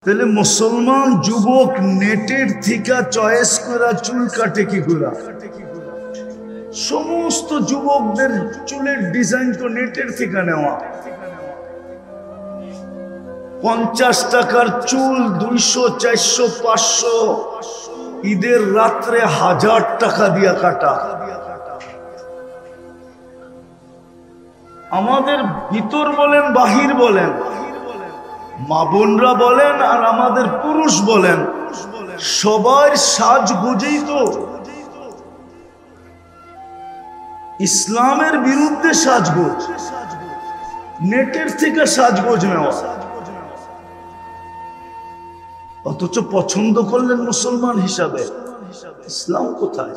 তাহলে মুসলমান যুবক নেটের থেকে চয়েস করা চুল কাটে কি করা? সমস্ত যুবকদের চুলের ডিজাইন তো নেটের থেকে নেওয়া। 50 টাকার চুল 200, 400, 500, ঈদের রাত্রে 1000 টাকা দিয়া কাটা। আমাদের ভিতর বলেন বাহির বলেন, মা বোনরা বলেন আর আমাদের পুরুষ বলেন, সবার সাজগোজেই তো ইসলামের বিরুদ্ধে সাজগোজ, নেটের থেকে সাজগোজ নেওয়া। অথচ পছন্দ করলেন মুসলমান হিসাবে, ইসলাম কোথায়?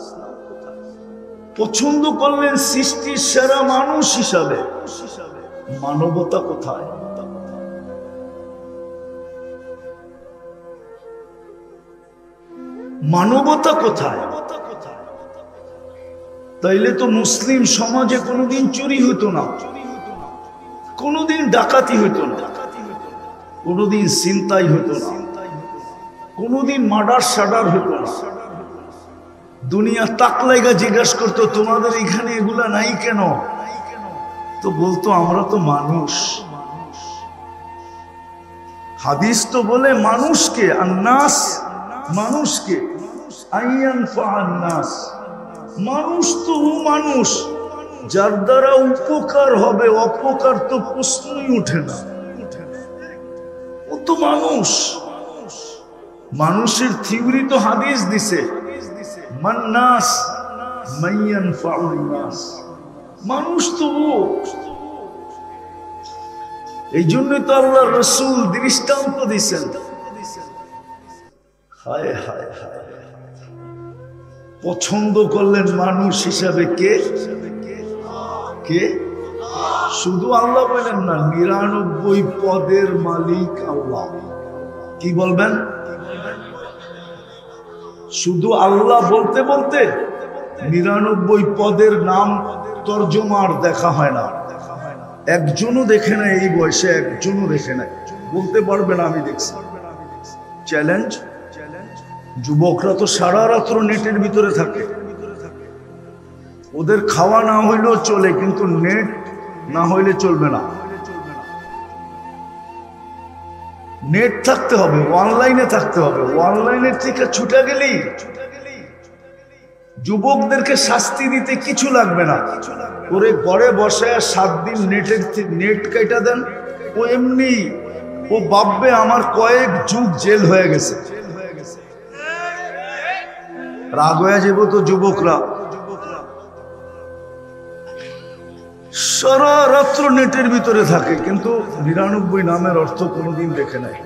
পছন্দ করলেন সৃষ্টির সেরা মানুষ হিসাবে, মানবতা কোথায়? মানবতা কোথায়? তাইলে তো মুসলিম সমাজে কোনোদিন চুরি হতো না, কোনোদিন ডাকাতি হতো না, কোনোদিন ছিনতাই হতো না, কোনোদিন মার্ডার সাডার হতো না। দুনিয়া তাকলাইগা জিজ্ঞাসা করতো তোমাদের এখানে এগুলা নাই কেন? তো বলতো আমরা তো মানুষ। হাদিস তো বলে মানুষকে আন্নাস, মানুষকে আইয়ানফাআন্নাস, মানুষ তো ও মানুষ যার দ্বারা উপকার হবে, অপকার তো প্রশ্নই ওঠে না। ও তো মানুষ। মানুষের থিওরি তো হাদিস দিছে, মান্নাস মাইয়ানফাউন্নাস, মানুষ তো ও। এই জন্যই তো আল্লাহ রাসূল দৃষ্টান্ত দিছেন। হায় হায় হায়, পছন্দ করলেন মানুষ হিসাবে কে? কে? শুধু আল্লাহ বলেন না, 99 পদের মালিক আল্লাহ। কি বলবেন? শুধু আল্লাহ বলতে বলতে 99 পদের নাম তর্জমার দেখা হয় না। একজনও দেখে না, এই বয়সে একজনও দেখে নাই, বলতে পারবে না আমি দেখছি। চ্যালেঞ্জ। যুবকরা তো সারা রাত্র নেটের ভিতরে থাকে, ওদের খাওয়া না হইলেও চলে, কিন্তু নেট না হইলে চলবে না। নেট থাকতে হবে, অনলাইনে থাকতে হবে। অনলাইনের থেকে ছুটে গেলেই যুবকদেরকে শাস্তি দিতে কিছু লাগবে না। ওরে ঘরে বসে 7 দিন নেট কেটে দেন, ও এমনি ও ভাববে আমার কয়েক যুগ জেল হয়ে গেছে। রাগ হয়ে যাবো তো যুবকরা। সারা রাত্র নেটের ভিতরে থাকে, কিন্তু 99 নামের অর্থ কোনোদিন দেখে নাই,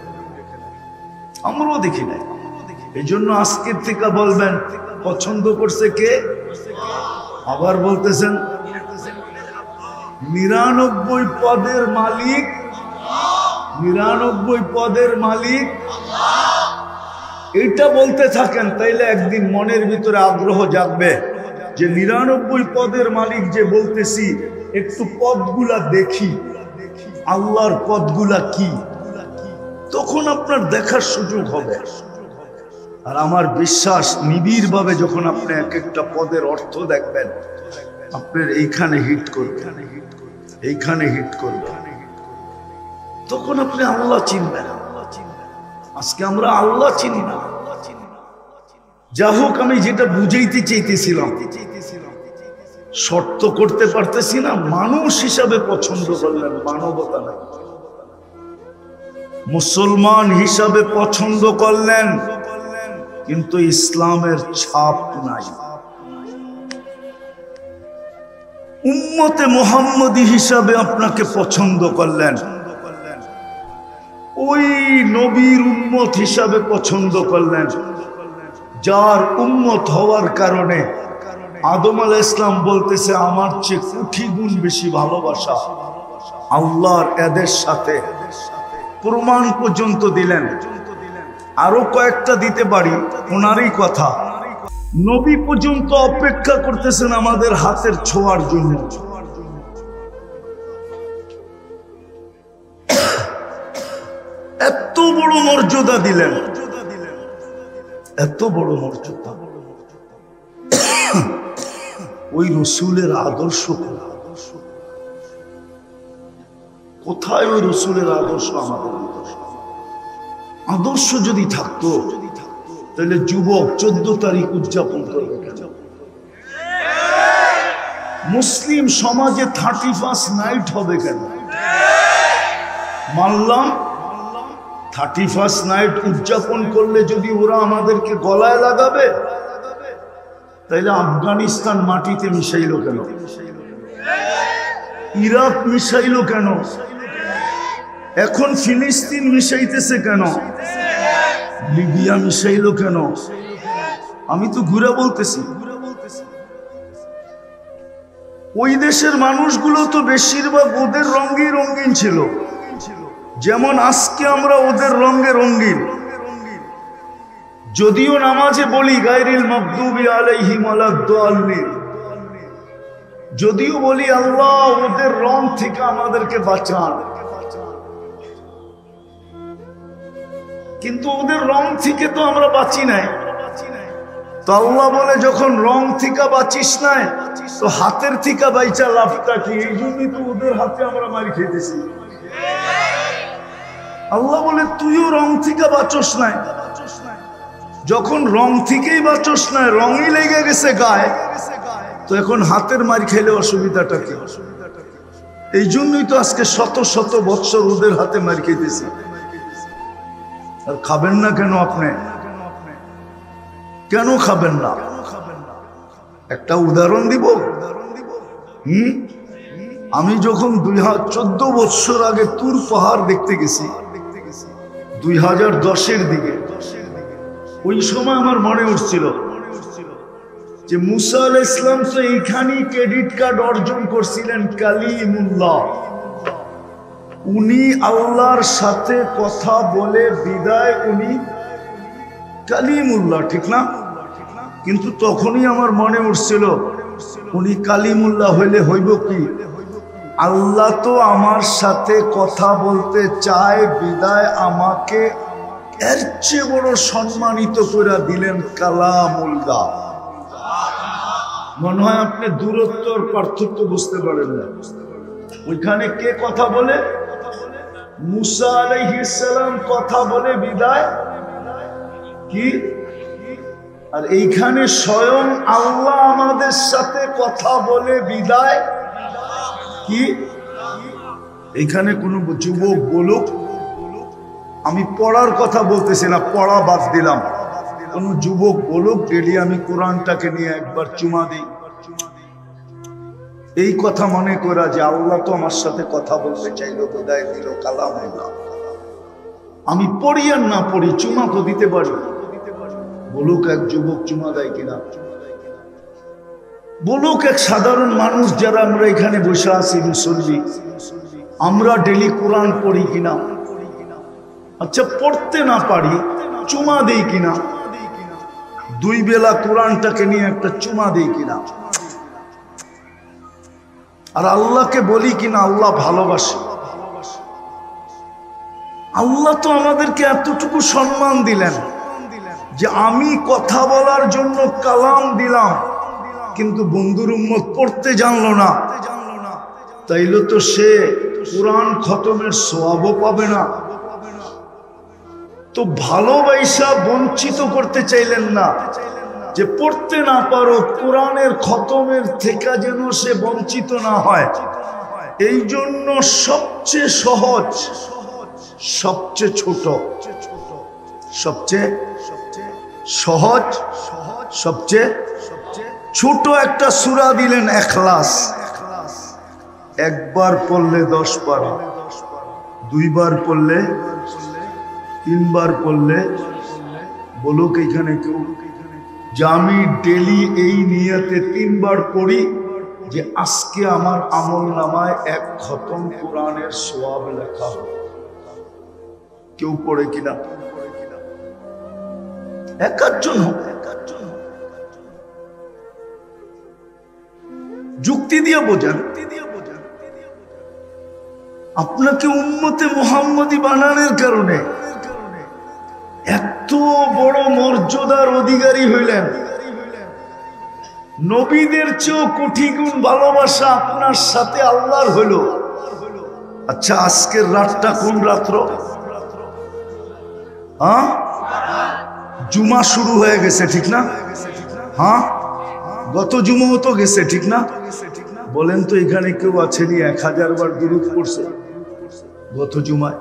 আমরাও দেখি নাই। এই জন্য আজকের থেকে বলবেন পছন্দ করছে কে? আবার বলতেছেন 99 পদের মালিক, 99 পদের মালিক। এটা বলতে থাকেন, তাইলে একদিন মনের ভিতরে আগ্রহ জাগবে যে 99 পদের মালিক যে বলতেছি, একটু পদগুলা দেখি, আল্লাহর পদগুলা কি, তখন আপনার দেখার সুযোগ হবে। আর আমার বিশ্বাস, নিবিড় ভাবে যখন আপনি এক একটা পদের অর্থ দেখবেন, আপনার এইখানে হিট করবে, এইখানে হিট করবে, তখন আপনি আল্লাহ চিনবেন। আজকে আমরা আল্লাহ চিনি না। যা হোক, আমি যেটা বুঝাইতে চাইতেছিলাম, শর্ত করতে পারতেছি না। মানুষ হিসাবে পছন্দ করলেন, মানবতা নাই। মুসলমান হিসাবে পছন্দ করলেন, কিন্তু ইসলামের ছাপ নাই। উম্মতে মুহাম্মদী হিসাবে আপনাকে পছন্দ করলেন, ওই নবীর উম্মত হিসাবে পছন্দ করলেন, যার উম্মত হওয়ার কারণে আদম আলাইহিস সালাম বলতেছে আমার চেয়ে কোটি গুণ বেশি ভালোবাসা আল্লাহর এদের সাথে। প্রমাণ পর্যন্ত দিলেন। আরো কয়েকটা দিতে পারি, ওনারই কথা। নবী পর্যন্ত অপেক্ষা করতেছেন আমাদের হাতের ছোঁয়ার জন্য। এত বড় বড় মর্যাদা দিলেন, এত বড় মর্যাদা। ওই রসুলের আদর্শ কোথায়? ওই রসুলের আদর্শ আমাদের আদর্শ যদি থাকতো তাহলে যুবক 14 তারিখ উদযাপন করবে কেন? মুসলিম সমাজে 31 নাইট হবে কেন? মানলাম 31 নাইট উদযাপন করলে যদি ওরা আমাদেরকে গলায় লাগাবে, তাইলে আফগানিস্তান মাটিতে মিশাইল কেন? ইরাক মিশাইল কেন? এখন ফিলিস্তিন মিশাইতেছে কেন? লিবিয়া মিশাইল কেন? আমি তো ঘুরে বলতেছি, ওই দেশের মানুষগুলো তো বেশিরভাগ ওদের রঙে রঙিন ছিল, যেমন আজকে আমরা ওদের রঙে রঙিন। যদিও নামাজে বলি গায়রিল মাগদুবি আলাইহিম ওয়ালাদ-দাল্লিন, যদিও বলি আল্লাহ ওদের রং থেকে আমাদেরকে বাঁচান, কিন্তু ওদের রং থেকে তো আমরা বাঁচি নাই। তো আল্লাহ বলে যখন রং থেকে বাঁচিস নাই, তো হাতের থেকে বাইচা লাভটা কি? এই জন্যই তো ওদের হাতে আমরা মারি খেতেছি। আল্লাহ বলে তুইও রং থেকে বাঁচস নাই, যখন রং থেকেই বাঁচস নাই, রঙই লেগে গেছে গায়ে, তো এখন হাতের মারি খেলে অসুবিধাটা কি? এই জন্যই তো আজকে শত শত বৎসর ওদের হাতে মারি খেতেছি। আর খাবেন না কেন? আপনি কেন খাবেন না? একটা উদাহরণ দিব। আমি যখন 14 বছর আগে তুর পাহাড় দেখতে গেছি, 2010-এর দিকে, ওই সময় আমার মনে উঠছিল যে মুসা আলাইহিস সালাম তো এইখানেই ক্রেডিট কার্ড অর্জন করছিলেন, কালিমুল্লাহ। উনি আল্লাহর সাথে কথা বলে বিদায়, উনি কালিমুল্লাহ, ঠিক না? কিন্তু তখনই আমার মনে উঠছিল, উনি কালিমুল্লাহ হইলে হইব কি? আল্লাহ তো আমার সাথে কথা বলতে চায় বিদায় আমাকে এর চেয়ে বড় সম্মানিত করে দিলেন কালামুল্লাহ। মনে হয় আপনি দূরত্বর পার্থক্য বুঝতে পারেন না। ওইখানে কে কথা বলে? মুসা আলাইহিস সালাম কথা বলে বিদায় কি? আর এইখানে স্বয়ং আল্লাহ আমাদের সাথে কথা বলে বিদায় কি? এইখানে কোন যুবক বলুক, আমি পড়ার কথা বলতেছি না, পড়া বাদ দিলাম, কোন যুবক বলুক ডেলি আমি কোরআনটাকে নিয়ে একবার চুমা দিই, এই কথা মনে করা যে আল্লাহ তো আমার সাথে কথা বলতে চাইলো, বিদায় দিল কালামুল্লাহ। আমি পড়ি আর না পড়ি, চুমা তো দিতে পারি। বলুক এক যুবক চুমা দেয় কিনা? বলুক এক সাধারণ মানুষ যারা আমরা এখানে বসে আছি মুসল্লি, আমরা ডেলি কোরআন পড়ি কিনা? আচ্ছা পড়তে না পারি, চুমা দেই কিনা? 2 বেলা কোরআনটাকে নিয়ে একটা চুমা দেই কিনা? আর আল্লাহকে বলি কিনা আল্লাহ ভালোবাসে? আল্লাহ তো আমাদেরকে এতটুকু সম্মান দিলেন যে আমি কথা বলার জন্য কালাম দিলাম, কিন্তু বন্ধুর উম্মত পড়তে জানলো না, তাইলে তো সে কোরআন খতমের সওয়াবও পাবে না। তো ভালোবাসা বঞ্চিত করতে চাইলেন না, যে পড়তে না পারো কোরআনের খতমের থেকে যেন সে বঞ্চিত না হয়। এই জন্য সবচেয়ে সহজ, সবচেয়ে ছোট, সবচেয়ে সহজ, সবচেয়ে ছোট একটা সূরা দিলেন ইখলাস। একবার পড়লে 10 পারা, 2 বার পড়লে, 3 বার পড়লে। বলুক এখানে কেউ যে আমি ডেলি এই নিয়তে 3 বার পড়ি যে আজকে আমার আমল নামায় 1 খতম কোরআনের সওয়াব লেখা হবে? কেউ পড়ে কিনা? একজন হোক, যুক্তি দিয়ে বোঝান। আপনাকে উম্মতে মুহাম্মদী বানানোর কারণে এত বড় মর্যাদার অধিকারী হইলেন, নবীদের চেয়েও কোটি গুণ ভালোবাসা আপনার সাথে আল্লাহর হইল। আচ্ছা, আজকের রাতটা কোন রাত্র? হ্যাঁ, জুমা শুরু হয়ে গেছে, ঠিক না? হ্যাঁ, গত জুমাও তো গেছে, ঠিক না? বলেন তো এখানে কেউ আছেনি 1000 বার দুরূদ পড়ছে গত জুমায়?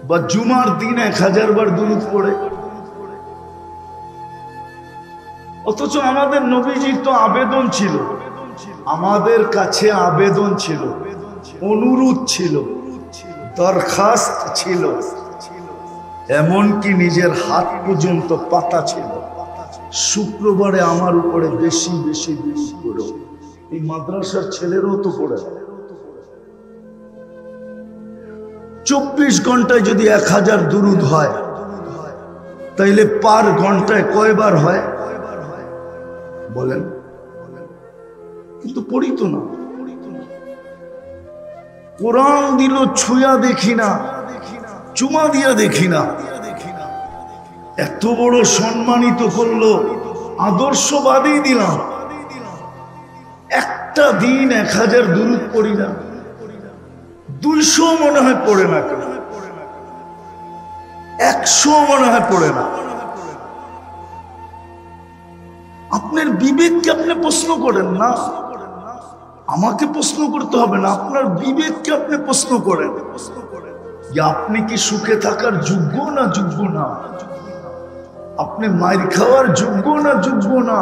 বা জুমার দিন 1000 বার দুরূদ পড়ে? অথচ আমাদের নবীজির তো আবেদন ছিল, আমাদের কাছে আবেদন ছিল, অনুরোধ ছিল, দরখাস্ত ছিল, এমনকি নিজের হাত পর্যন্ত পাতা ছিল, শুক্রবারে আমার উপরে বেশি বেশি দুরূদ পড়ো। এই মাদ্রাসার ছেলেরাও তো পড়ে। 24 ঘন্টায় যদি 1000 দুরূদ হয়, তাইলে পার ঘন্টায় কয়বার হয় বলেন? কিন্তু পড়ি তো না। কোরআন দিল ছুঁয়া দেখি না, চুমা দিয়া দেখি না। এত বড় সম্মানিত করলো, আদর্শবাদী দিলাম, একটা দিন 1000 দুরূদ পড়ি না, 200 মনে হয় পড়ে না, কেউ 100 মনে হয় পড়ে না। আপনার বিবেককে আপনি প্রশ্ন করেন না, আমাকে প্রশ্ন করতে হবে না, আপনার বিবেককে আপনি প্রশ্ন করেন যে আপনি কি সুখে থাকার যোগ্য না যোগ্য না, আপনি মাইর খাওয়ার যোগ্য না যোগ্য না।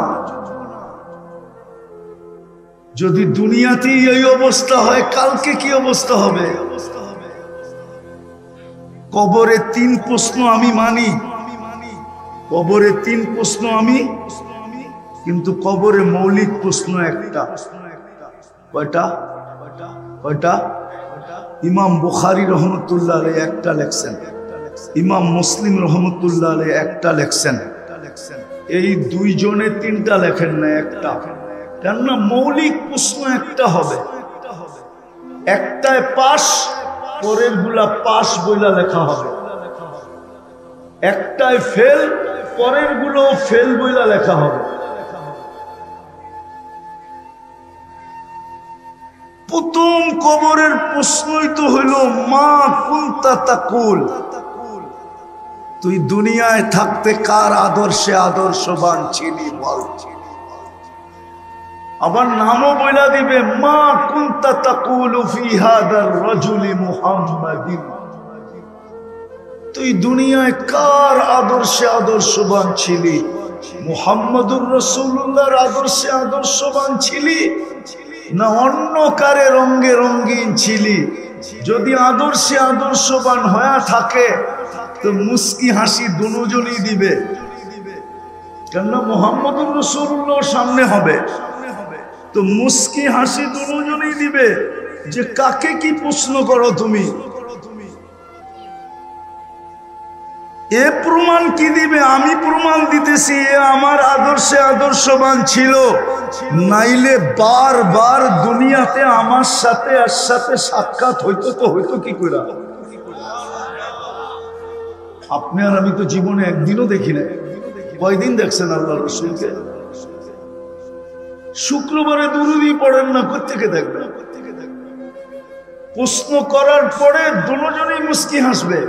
যদি দুনিয়াতেই এই অবস্থা হয়, কালকে কি অবস্থা হবে? কবরে 3 প্রশ্ন আমি মানি, কবরে 3 প্রশ্ন আমি, কিন্তু কবরে মৌলিক প্রশ্ন একটা। কয়টা? কয়টা? ইমাম বুখারী রহমতুল্লাহ আলাইহি একটা লেখছেন, ইমাম মুসলিম রহমতুল্লাহ আলাইহি একটা লেখছেন, এই 2 জনে 3টা লেখেন না, একটা। কেননা মৌলিক প্রশ্ন একটা হবে, একটায় পাস, পরের গুলা পাস বইলা লেখা হবে, একটায় ফেল, পরের গুলো ফেল বইলা লেখা হবে। প্রথম কবরের প্রশ্নই তো হইল মা কুনতা তাকুল, তুই দুনিয়ায় থাকতে কার আদর্শে আদর্শবান ছিলি বল। আবার নামও বইলা দিবে মা কুনতা তাকুলু ফি হাদার রাজুলি মুহাম্মাদিন, তুই দুনিয়ায় কার আদর্শে আদর্শবান ছিলি? মুহাম্মদুর রাসূলুল্লাহর আদর্শে আদর্শবান ছিলি না অন্য কারে রঙে রঙিন ছিলি? যদি আদর্শে আদর্শবান হয়ে থাকে তো মুস্কি হাসি দুজনই দিবে, কেননা মুহাম্মদুর রাসূলুল্লাহ সামনে হবে, তো মুস্কি হাসি দুজনই দিবে যে কাকে কি প্রশ্ন করো তুমি। এ প্রমাণ কি দিবে? আমি প্রমাণ দিতেছি এ আমার আদর্শে আদর্শবান ছিল, নাইলে বারবার দুনিয়াতে আমার সাথে এর সাথে সাক্ষাৎ হইতো তো হইতো কি করে? আপনি আর আমি তো জীবনে একদিনও দেখি না। কয়দিন দেখছেন আল্লাহ রাসূলকে? শুক্রবারে দুরূদই পড়েন না, কোত্থেকে দেখবেন? প্রশ্ন করার পরে দুজনেই মুস্কি হাসবে,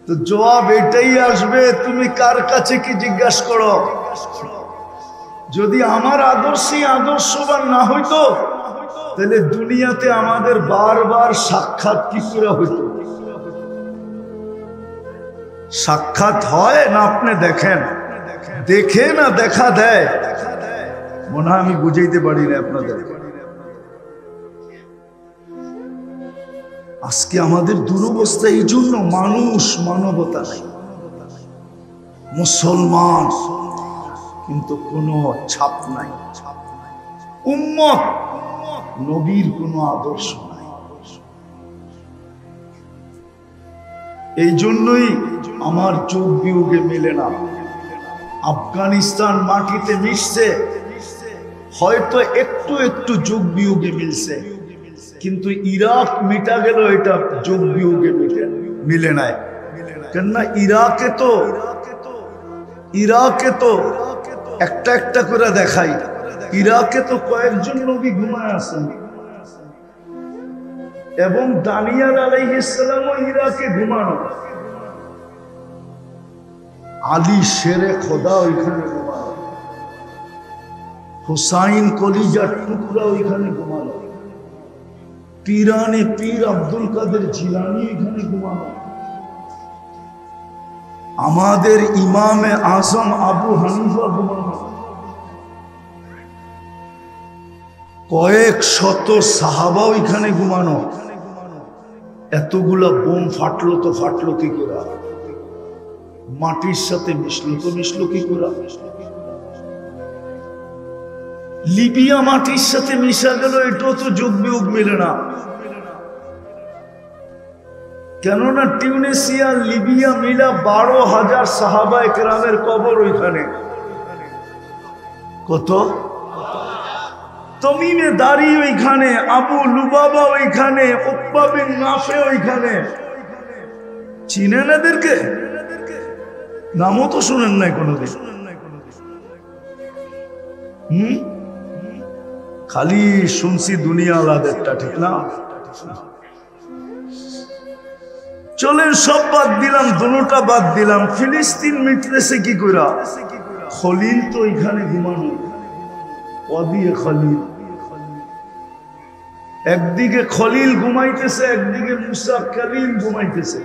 তো জবাব এটাই আসবে তুমি কার কাছে কি জিজ্ঞাসা করো। যদি আমার আদর্শই আদর্শবান না হইতো তাহলে দুনিয়াতে আমাদের বারবার সাক্ষাৎ কি করে হইতো? সাক্ষাৎ হয় না আপনি দেখেন, দেখে না দেখা দেয়? মনে হয় আমি বুঝাইতে পারি না আপনাদের। আজকে আমাদের দুরবস্থা এই জন্য, মানুষ মানবতা নাই, মুসলমান কিন্তু কোনো ছাপ নাই, উম্মত নবীর কোনো আদর্শ নাই। এই জন্যই আমার যোগ বিয়োগে মেলে না। আফগানিস্তান মাটিতে মিশছে, হয়তো একটু একটু যোগ বিয়োগে মিলছে, কিন্তু ইরাক মিটা গেল, এটা যোগ বিয়োগে মিলে নাই। কেননা ইরাকে তো একটা একটা করে দেখাই, ইরাকে তো কয়েকজন নবী ঘুমায় আছেন এবং দানিয়াল আলাইহিস সালামও ইরাকে ঘুমানো, আলী শেরে খোদা ওইখানে ঘুমানো, হুসাইন কলিজার টুকরা ওইখানে ঘুমানো, পীরানে পীর আব্দুল কাদের জিলানী ওইখানে ঘুমানো, আমাদের ইমামে আজম আবু হানিফা ঘুমানো, কয়েক শত সাহাবা ওইখানে ঘুমানো। এতগুলা বোম ফাটলো তো ফাটলো কি করে? মাটির সাথে মিশলো কি করে? লিবিয়া মাটির সাথে মিশা গেল, এটাও তো যোগ বিয়োগ মিলে না। কেননা টিউনিসিয়া লিবিয়া মিলা 12,000 সাহাবা একরামের কবর ওইখানে। কত? তমিমে দাড়ি ওইখানে, আবু লুবাবা ওইখানে, উকবা বিন নাফে ওইখানে। চিনেন এদেরকে? নামও তো শুনেন নাই কোনোদিন। খালি শুনছি দুনিয়া আলাদাটা, ঠিক না? চলেন সব বাদ দিলাম, দুটোটা বাদ দিলাম। ফিলিস্তিন মিটতেছে কি কইরা? খলিল তো এখানে ঘুমানো, ওয়াদিয়ে খলিল। একদিকে খলিল ঘুমাইতেছে, একদিকে মুসা কালিম ঘুমাইতেছে।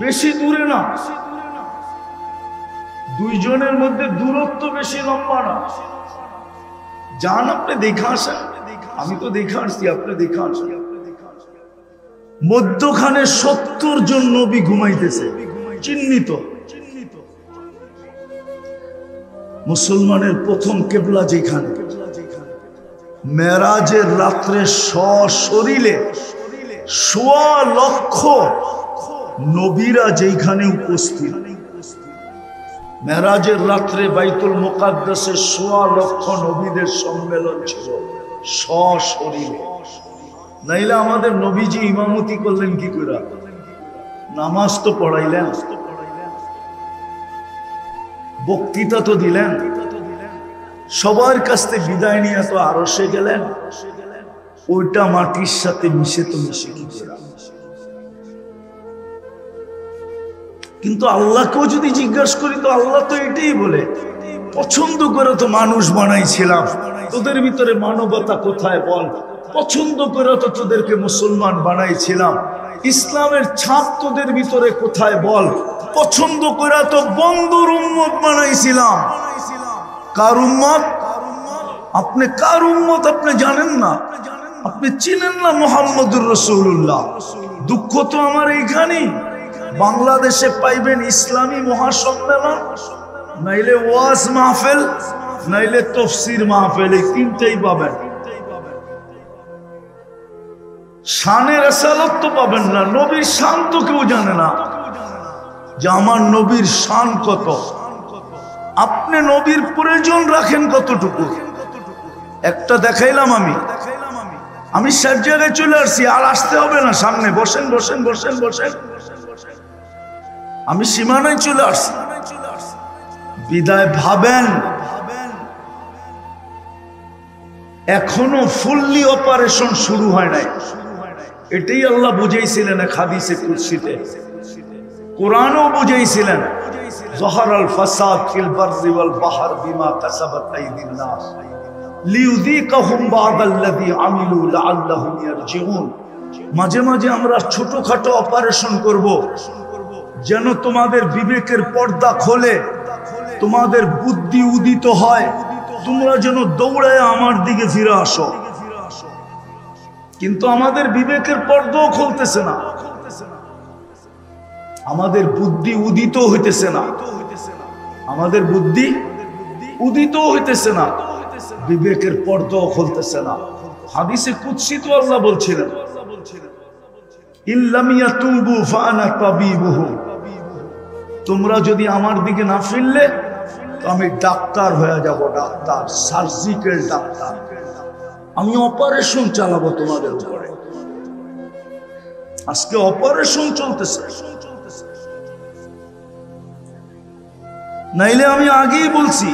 বেশি দূরে না, দুইজনের মধ্যে দূরত্ব বেশি লম্বা না। যান আপনি দেখে আসেন, আমি তো দেখে আসছি, আপনি দেখে আসেন। মধ্যখানে 70 জন নবী ঘুমাইতেছে, চিহ্নিত। মুসলমানের প্রথম কেবলা যেখানে, মেরাজের রাত্রে সশরীরে 1.25 লক্ষ নবীরা যেখানে উপস্থিত। মেরাজের রাত্রে বাইতুল মুকাদ্দাসে 1.25 লক্ষ নবীদের সম্মেলন ছিল সশরীরে। নাইলে আমাদের নবীজি ইমামতি করলেন কি করে? নামাজ তো পড়াইলেন, বক্তৃতা তো দিলেন, সবার কাছ থেকে বিদায় নিয়ে তো আরশে গেলেন। ওইটা মাটির সাথে মিশে তো মিশে কি করে? কিন্তু আল্লাহকেও যদি জিজ্ঞাসা করি তো আল্লাহ তো এটাই বলে, পছন্দ করে তো মানুষ বানাইছিলাম, তোদের ভিতরে মানবতা কোথায় বল? পছন্দ করে তো তোদেরকে মুসলমান বানাইছিলাম, ইসলামের ছাপ তোদের ভিতরে কোথায় বল? পছন্দ করে তো বন্ধুর উম্মত বানাইছিলাম। কার উম্মত? আপনি কার উম্মত আপনি জানেন না, আপনি চিনেন না মুহাম্মদুর রাসূলুল্লাহ। দুঃখ তো আমার এইখানেই, বাংলাদেশে পাইবেন ইসলামী মহাসম্মেলন, নাইলে ওয়াজ মাহফিল, নাইলে তাফসীর মাহফিল, এই তিনটেই পাবেন। শানের রিসালাত তো পাবেন না, নবীর শান তো কেউ জানে না যে আমার নবীর শান কত। আপনি নবীর প্রয়োজন রাখেন কতটুকু? একটা দেখাইলাম আমি সব জায়গায় চলে আসছি, আর আসতে হবে না সামনে। বসেন বসেন বসেন বসেন, আমি সীমানায় চলে আসছি। বিদায় ভাবেন এখনো ফুললি অপারেশন শুরু হয় নাই। এটাই আল্লাহ বুঝাইছিলেন এক হাদিসে কুদসিতে, কোরআনও বুঝাইছিলেন, যহরাল ফাসাদ ফিল বাররি ওয়াল বাহর বিমা কাসাবাত আইদিন নাস লিউযীকাহুম বা'দাল্লাযী আমিলু লাআল্লাহুম ইয়ারজিউন। মাঝে মাঝে আমরা ছোটখাটো অপারেশন করব, যেন তোমাদের বিবেকের পর্দা খোলে, তোমাদের বুদ্ধি উদিত হয়, তোমরা যেন দৌড়ায় আমার দিকে ফিরে আসো। কিন্তু আমাদের বিবেকের পর্দাও খুলতেছে না, আমাদের বুদ্ধি উদিত হইতেছে না, আমাদের বুদ্ধি উদিত হইতেছে না, বিবেকের পর্দাও খুলতেছে না। হাদিসে কুদসি তো আল্লাহ বলছিলেন, ইল্লাম ইয়াতুবু ফাআনা তাবিবুহুম, তোমরা যদি আমার দিকে না ফিরলে তো আমি ডাক্তার হয়ে যাব, ডাক্তার, সার্জিক্যাল ডাক্তার, আমি অপারেশন চালাবো তোমাদের উপরে। আজকে অপারেশন চলতেছে। নাইলে আমি আগেই বলছি,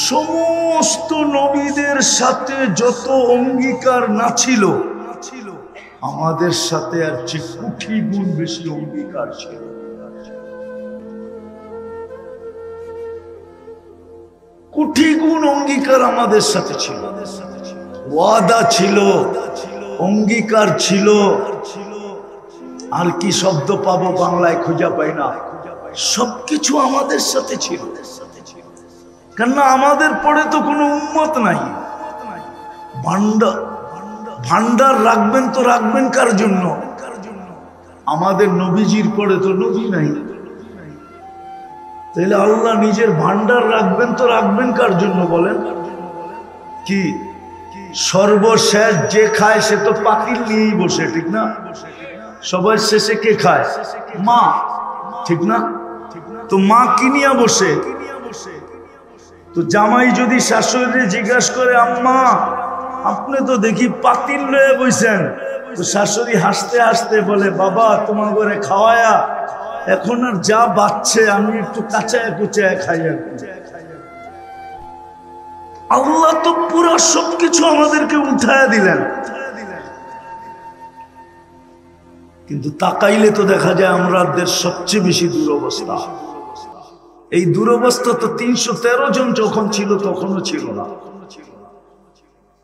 সমস্ত নবীদের সাথে যত অঙ্গীকার না ছিল, আমাদের সাথে আর চেয়ে কোটি গুণ বেশি অঙ্গীকার ছিল। কোটি গুণ অঙ্গীকার আমাদের সাথে ছিল, ওয়াদা ছিল, অঙ্গীকার ছিল। আর কি শব্দ পাবো বাংলায় খুঁজে পাই না। সবকিছু আমাদের সাথে ছিল, কেননা আমাদের পরে তো কোনো উম্মত নাই। ভান্ডার রাখবেন তো রাখবেন কার জন্য? আমাদের নবীজির পরে তো নবী নাই, তাহলে আল্লাহ নিজের ভান্ডার রাখবেন তো রাখবেন কার জন্য বলেন? কি সর্বশেষ যে খায় সে তো পাতিল নিয়েই বসে, ঠিক না? সবার শেষে কে খায়? মা, ঠিক না? তো মা কি নিয়ে বসে? তো জামাই যদি শাশুড়ি জিজ্ঞাসা করে, আম্মা আপনি তো দেখি পাতিল লয়ে বইছেন, তো শাশুড়ি হাসতে হাসতে বলে, বাবা তোমার ঘরে খাওয়ায়া এখন আর যা বাচ্চে আমি একটু কাঁচায় কুচায় খাই। আল্লাহ তো পুরো সবকিছু আমাদেরকে উঠায় দিলেন, কিন্তু তাকাইলে তো দেখা যায় আমাদের সবচেয়ে বেশি দুরবস্থা। এই দুরবস্থা তো 313 জন যখন ছিল তখনও ছিল না,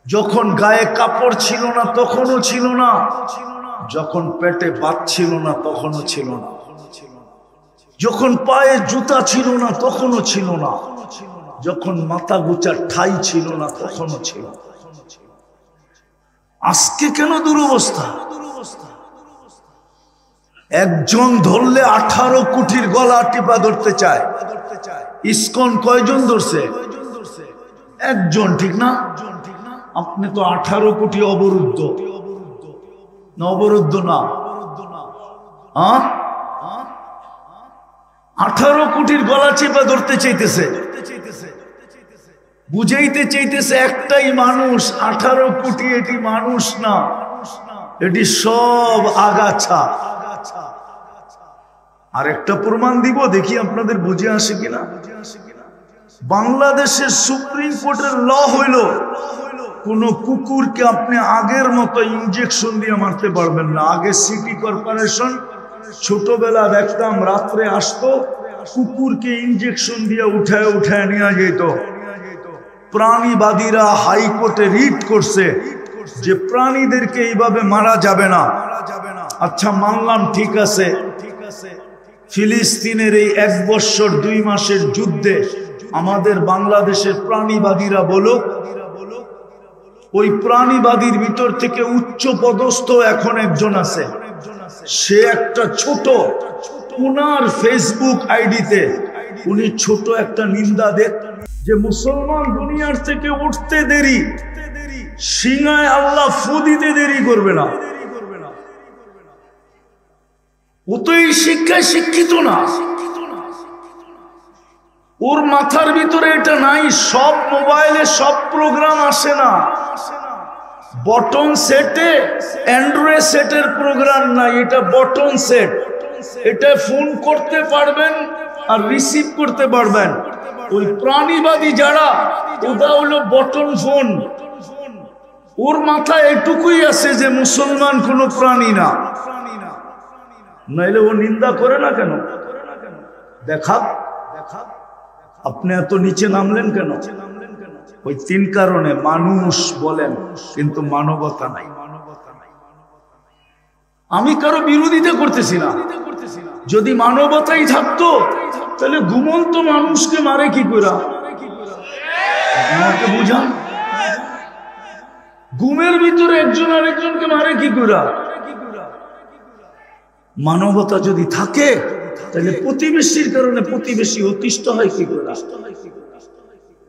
যখন গায়ে কাপড় ছিল না তখনও ছিল না, যখন পেটে ভাত ছিল না তখনও ছিল না, যখন পায়ে জুতা ছিল না তখনও ছিল না, যখন মাথা গুচার ঠাই ছিল না তখনও ছিল। আজকে কেন দুরবস্থা? একজন ধরলে 18 কোটির গলা টিপা ধরতে চায়। ইসকন কয়জন ধরছে? একজন, ঠিক না? আপনি তো 18 কোটি অবরুদ্ধ না? অবরুদ্ধ না, 18 কোটির গলা চেপা ধরতে চাইতেছে, বুঝাইতে চাইতেছে একটাই মানুষ। 18 কোটি এটি মানুষ না, এটি সব আগাছা। আর একটা প্রমাণ দিব, দেখি আপনাদের বুঝে আসে কিনা। বাংলাদেশের সুপ্রিম কোর্টের ল হইল, কোন কুকুরকে আপনি আগের মতো ইনজেকশন দিয়ে মারতে পারবেন না। আগে সিটি কর্পোরেশন ছোটবেলা দেখতাম রাত্রে আসতো, কুকুরকে ইনজেকশন দিয়ে উঠায় উঠায় নিয়ে যেত। প্রাণীবাদীরা হাইকোর্টে রিট করছে যে প্রাণীদেরকে এইভাবে মারা যাবে না। আচ্ছা মানলাম, ঠিক আছে, ফিলিস্তিনের এই 1 বছর 2 মাসের যুদ্ধে আমাদের বাংলাদেশের প্রাণীবাদীরা বলো, ওই প্রাণীবাদীর ভিতর থেকে উচ্চ পদস্থ এখন একজন আছে, সে একটা ছোট, উনার ফেসবুক আইডিতে উনি ছোট একটা নিন্দা দেন যে মুসলমান দুনিয়ার থেকে উঠতে দেরি, সিংহায় আল্লাহ ফু দিতে দেরি করবে না। ও তো এই শিক্ষায় শিক্ষিত না, ওর মাথার ভিতরে এটা নাই। সব মোবাইলে সব প্রোগ্রাম আসে না, বটন সেটে অ্যান্ড্রয়েড সেটের প্রোগ্রাম নাই, এটা বটন সেট। এটা ফোন করতে পারবেন আর রিসিভ করতে পারবেন। ওই প্রাণীবাদী যারা, ওটা হলো বটন ফোন। ওর মাথায় এটুকুই আছে যে মুসলমান কোনো প্রাণী না, নাইলে ও নিন্দা করে না কেন? দেখা আপনি এত নিচে নামলেন কেন? ওই 3 কারণে। মানুষ বলেন, কিন্তু মানবতা নাই। আমি কারো বিরোধিতা করতেছি না, যদি মানবতাই থাকতো তাহলে ঘুমন্ত মানুষকে মারে কি করে? আমাকে বুঝান, ঘুমের ভিতরে একজন আরেকজনকে মারে কি করে? মানবতা যদি থাকে তাহলে প্রতিবেশীর কারণে প্রতিবেশী অতিষ্ঠ হয় কি করে?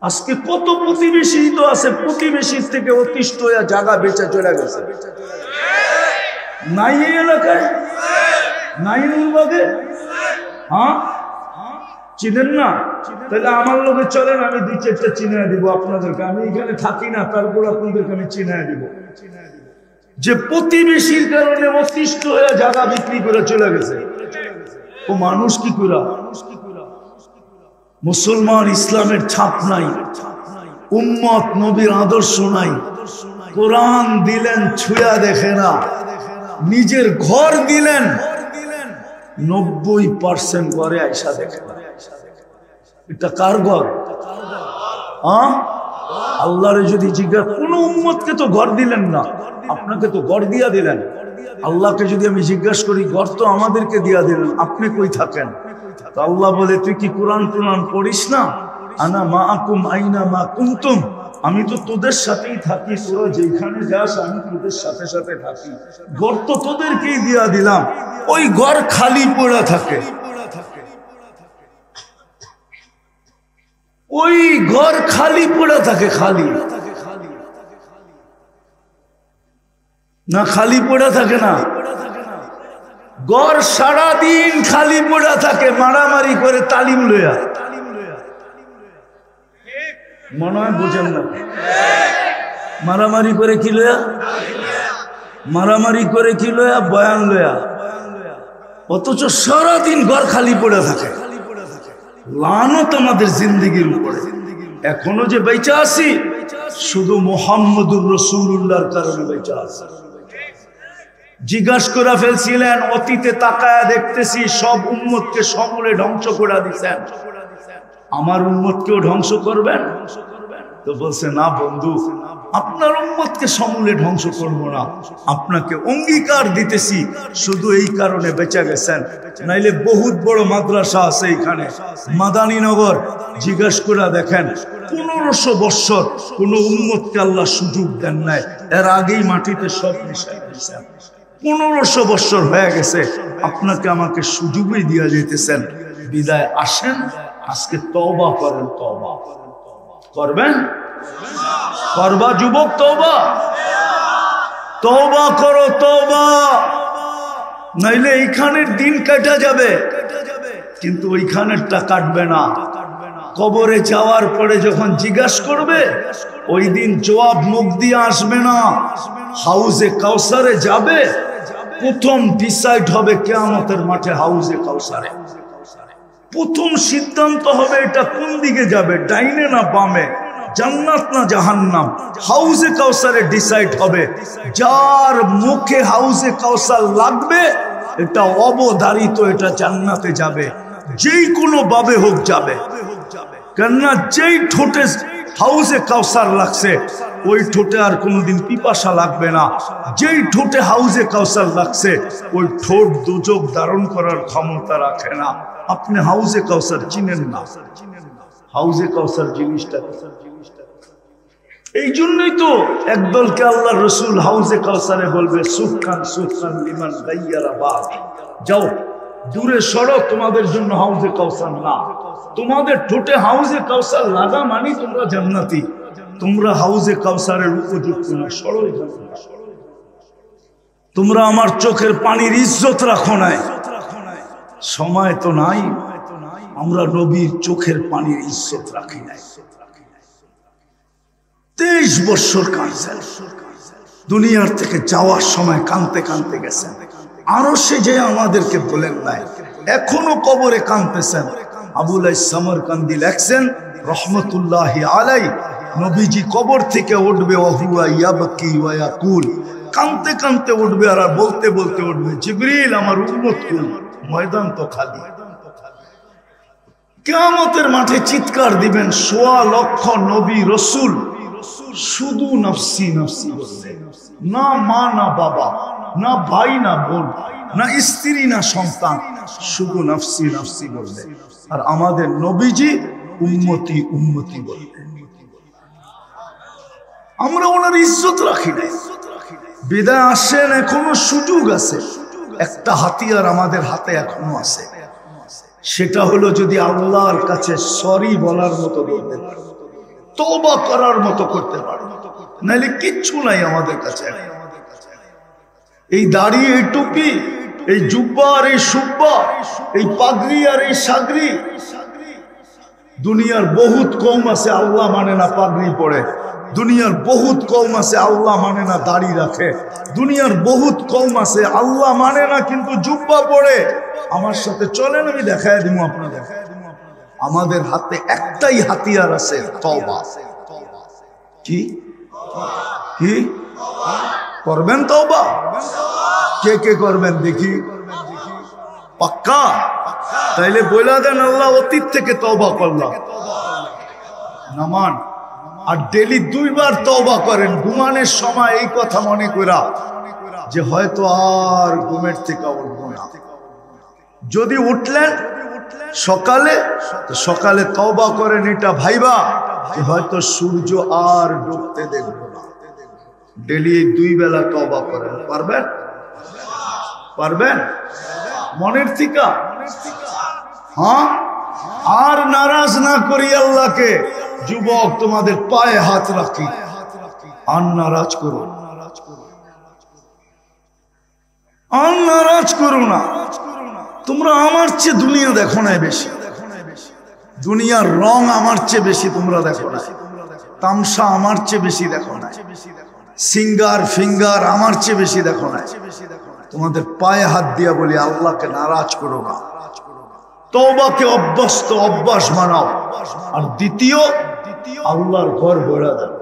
আজকে কত প্রতিবেশী তো আছে, প্রতিবেশীর থেকে অতিষ্ঠ হয়ে জায়গা বেচে চলে গেছে। নাই এই এলাকায়, নাই নুরবাগে, হ্যাঁ চিনেন না? তাহলে আমার লোকে চলেন, আমি 2-4টা চিনায় দিব আপনাদেরকে। আমি এখানে থাকি না, তারপর আপনাদেরকে আমি চিনায় দিব। যে প্রতিবেশীর কারণে অতিষ্ঠ হয়ে জায়গা বিক্রি করে চলে গেছে, ও মানুষ কি করে? মুসলমান ইসলামের ছাপ নাই, উম্মত নবীর আদর্শ নাই, কোরআন দিলেন ছুঁয়া দেখে না, নিজের ঘর দিলেন 90% ঘরে আইসা দেখে না। এটা কার ঘর? আল্লাহরে যদি জিজ্ঞাসা, কোন উম্মতকে তো ঘর দিলেন না, আপনাকে তো ঘর দিয়া দিলেন। আল্লাহকে যদি আমি জিজ্ঞাসা করি, ঘর তো আমাদেরকে দিয়া দিলেন, আপনি কই থাকেন? তো আল্লাহ বলে, তুই কি কোরআন পড়িস না? আনা মাআকুম আইনা মা কুনতুম, আমি তো তোদের সাথেই থাকি, তোরা যেখানে যাস আমি তোদের সাথে সাথে থাকি। ঘর তো তোদেরকেই দিয়া দিলাম, ওই ঘর খালি পড়ে থাকে, ওই ঘর খালি পড়ে থাকে। খালি না, খালি পড়ে থাকে না, ঘর সারাদিন খালি পড়ে থাকে, মারামারি করে তালিম লইয়া। মনে হয় বুঝেন না, মারামারি করে কি লয়া? মারামারি করে কি লয়া? বয়ান লয়া। অথচ সারাদিন ঘর খালি পড়ে থাকে। লানত আমাদের জিন্দেগির উপরে। এখনো যে বেঁচে আছি, শুধু মুহাম্মদুর রাসূলুল্লাহর কারণে বেঁচে আছি। জিজ্ঞাসা করে ফেলছিলেন, অতীতে তাকায়া দেখতেছি সব উম্মতকে সমূলে ধ্বংস করে দিচ্ছেন, আমার উম্মতকেও ধ্বংস করবেন? তো বলছে, না বন্ধু, আপনার উম্মতকে সমূলে ধ্বংস করব না, আপনাকে অঙ্গীকার দিতেছি, শুধু এই কারণে বেঁচে গেছেন, নাইলে বহুত বড় মাদ্রাসা আছে এখানে মাদানীনগর। জিজ্ঞাসা করে দেখেন, 1500 বছর কোন উম্মতকে আল্লাহ সুযোগ দেন নাই, এর আগেই মাটিতে সব মিশাই দিয়েছেন। 1500 বছর হয়ে গেছে, আপনাকে আমাকে সুযোগই দিয়া যেতেছেন। বিদায় আসেন, আজকে তওবা করেন। তওবা করবেন? করবা যুবক? তওবা তওবা করো, তওবা, নাইলে এইখানের দিন কাটা যাবে, কিন্তু ওইখানেরটা কাটবে না। কবরে যাওয়ার পরে যখন জিজ্ঞাসা করবে, ওই দিন জবাব মুখ দিয়ে আসবে না। হাউজে কাউসারে যাবে, প্রথম ডিসাইড হবে কিয়ামতের মাঠে হাউজে কাউসারে। প্রথম সিদ্ধান্ত হবে এটা কোন দিকে যাবে, ডাইনে না বামে, জান্নাত না জাহান্নাম। হাউজে কাউসারে ডিসাইড হবে। যার মুখে হাউজে কাউসার লাগবে, এটা অবধারিত, এটা জান্নাতে যাবে, যেই কোনো ভাবে হোক যাবে। কেননা যেই ঠোঁটে হাউজে কাউসার লাগছে, ওই ঠোঁটে আর কোনোদিন পিপাসা লাগবে না। যেই ঠোঁটে হাউজে কাউসার লাগছে, ওই ঠোঁট দুচোখ ধারণ করার ক্ষমতা রাখে না। আপনি হাউজে কাউসার চিনেন না, হাউজে কাউসার জিনিসটা। এই জন্যই তো একদলকে আল্লাহ রসুল হাউজে কাউসারে বলবে, সুখান সুখান লিমান গাইয়ারা বাদ, যাও দূরে সরো, তোমাদের জন্য হাউজে কাউসার না। তোমাদের ঠোঁটে হাউজে কাউসার লাগা মানে তোমরা জান্নাতি, তোমরা হাউজে কাউসারের উপযুক্ত না, সরো। তোমরা আমার চোখের পানির ইজ্জত রাখো নাই। সময় তো নাই, আমরা নবীর চোখের পানির ইজ্জত রাখি নাই। 23 বছর কাঁদছেন, দুনিয়ার থেকে যাওয়ার সময় কাঁদতে কাঁদতে গেছেন। আরো সে যে আমাদেরকে বলেন নাই, এখনো কবরে কাঁদতেছেন। আবুল সামরকান্দি লেখছেন রহমতুল্লাহি আলাই, নবীজি কবর থেকে উঠবে, ওহুয়া ইয়াবকি ওয়া ইয়াকুল, কাঁদতে কাঁদতে উঠবে আর বলতে বলতে উঠবে, জিবরিল আমার উম্মত কই, ময়দান তো খালি। কিয়ামতের মাঠে চিৎকার দিবেন, 1.25 লক্ষ নবী রসুল শুধু নফসি নফসি বলবে, না মা না বাবা, না ভাই না বোন, না স্ত্রী না সন্তান, শুধু নফসি নফসি বলবে। আর আমাদের নবীজি উম্মতি উম্মতি বলবে। আমরা ওনার ইজ্জত রাখি না। বিদায় আসেন, এখনো সুযোগ আছে। একটা হাতিয়ার আমাদের হাতে এখনো আছে, সেটা হলো যদি আল্লাহর কাছে সরি বলার মতো বলতে পারে, তওবা করার মতো করতে পারে, নাহলে কিচ্ছু নাই আমাদের কাছে। এই দাড়ি, এই টুপি, এই জুব্বা আর এই সুব্বা, এই পাগড়ি আর এই সাগরি, দুনিয়ার বহুত কম আছে আল্লাহ মানে না পাগড়ি পড়ে। দুনিয়ার বহুত কওম আছে আল্লাহ মানে না দাড়ি রাখে, দুনিয়ার বহুত কওম আছে আল্লাহ মানে না কিন্তু জুব্বা পরে। আমার সাথে চলেন, আমি দেখায় দিব আপনাদের। আমাদের হাতে একটাই হাতিয়ার আছে, তওবা। কি কি করবেন? তওবা কে কে করবেন দেখি? পাক্কা? তাইলে বইলা দেন আল্লাহ অতীত থেকে তওবা করলাম। নামান আর ডেলি 2 বার তওবা করেন ঘুমানোর সময়, এই কথা মনে করা যে হয়তো আর ঘুমের থেকে উঠবো না। যদি উঠলেন সকালে, সকালে তওবা করেন এটা ভাইবা যে হয়তো সূর্য আর ডুবতে দেখবো না। ডেলি 2 বেলা তওবা করেন। পারবেন? পারবেন মনের থেকে? হ্যাঁ, আর নারাজ না করি আল্লাহকে। যুবক তোমাদের পায়ে হাত রাখি, আর নারাজ করো, আর নারাজ করো না। তোমরা আমার চেয়ে দুনিয়া দেখো না বেশি, দুনিয়ার রং আমার চেয়ে বেশি তোমরা দেখো না, তামসা আমার চেয়ে বেশি দেখো না, সিঙ্গার ফিঙ্গার আমার চেয়ে বেশি দেখো না। তোমাদের পায়ে হাত দিয়া বলি আল্লাহকে নারাজ করো না। তওবাকে অভ্যাস বানাও। আর দ্বিতীয়, আল্লাহর ঘর ভরা দাও।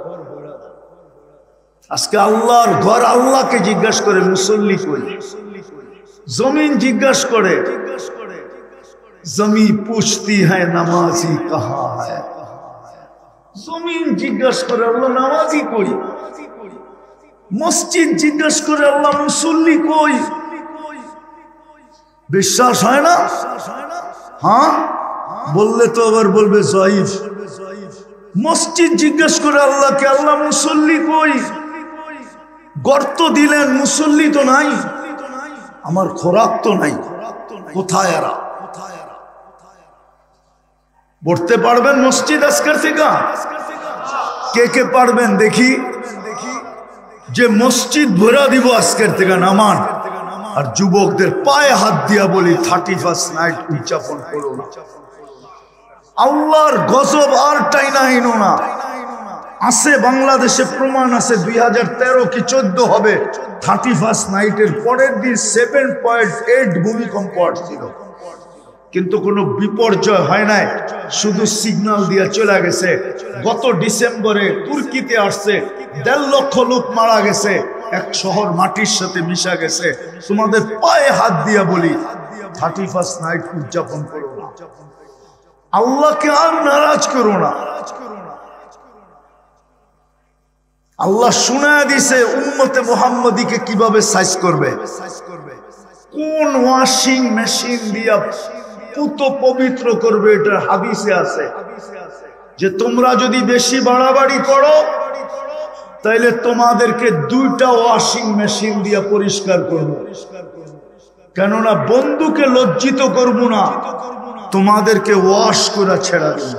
আজকে আল্লাহর ঘর, আল্লাহকে জিজ্ঞাসা করে মুসল্লি কই? জমিন জিজ্ঞাসা করে, জমি পুছতি হ্যায় নামাজি কাহা হ্যায়। জমিন জিজ্ঞাসা করে আল্লাহ নামাজি কই? মসজিদ জিজ্ঞাসা করে আল্লাহ মুসল্লি কই? বিশ্বাস হয় না? হ্যাঁ বললে তো আবার বলবে জয়ীফ। মসজিদ জিজ্ঞেস করে আল্লাহকে, আল্লাহ মুসল্লি কই? গর্ত দিলেন, মুসল্লি তো নাই, আমার খোরাক তো নাই, কোথায় এরা? পড়তে পারবেন মসজিদ আজকের থেকে? কে কে পারবেন দেখি? যে মসজিদ ভরা দিব আজকের থেকে, নামান। আর যুবকদের পায়ে হাত দিয়া বলি 31st নাইট উদযাপন করো না। আল্লাহর গজব আর টাইনা আইনো না। আছে বাংলাদেশে প্রমাণ আছে, 2013 কি 14 হবে, 31st নাইটের পরের দিন 7.8 ভূমিকম্প আসছিল, কিন্তু কোনো বিপর্যয় হয় নাই, শুধু সিগন্যাল দিয়ে চলে গেছে। গত ডিসেম্বরে তুর্কিতে আসছে, 1.5 লক্ষ লোক মারা গেছে, এক শহর মাটির সাথে মিশা গেছে। তোমাদের পায়ে হাত দিয়া বলি 31st নাইট উদযাপন করো না, আল্লাহকে আর নারাজ করো না। আল্লাহ শুনায়া দিছে উম্মতে মুহাম্মদীকে কিভাবে সাইজ করবে, কোন ওয়াশিং মেশিন দিয়া পুত পবিত্র করবে। এটা হাদিসে আছে যে তোমরা যদি বেশি বাড়াবাড়ি করো তাইলে তোমাদেরকে 2টা ওয়াশিং মেশিন দিয়া পরিষ্কার করব। কেননা বন্ধুকে লজ্জিত করব না, তোমাদেরকে ওয়াশ করে ছেড়া দেব।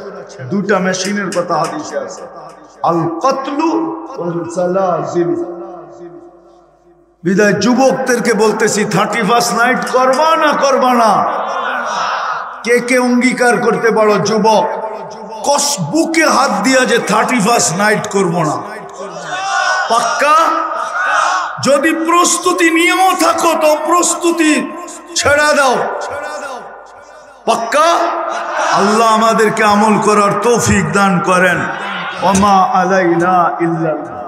2টা মেশিনের কথা হাদিসে আছে, আল কতলু ওয়াল সালাজিল। বিদায় যুবকদেরকে বলতেছি 31st নাইট করবা না করবা না? কে কে অঙ্গীকার করতে পারো? যুবক কস বুকে হাত দিয়া যে 31st নাইট করব না। পাক্কা? যদি প্রস্তুতি নিয়েও থাকো তো প্রস্তুতি ছেড়া দাও। পাক্কা? আল্লাহ আমাদেরকে আমল করার তৌফিক দান করেন। ওমা আলাইনা ইল্লাল্লাহ।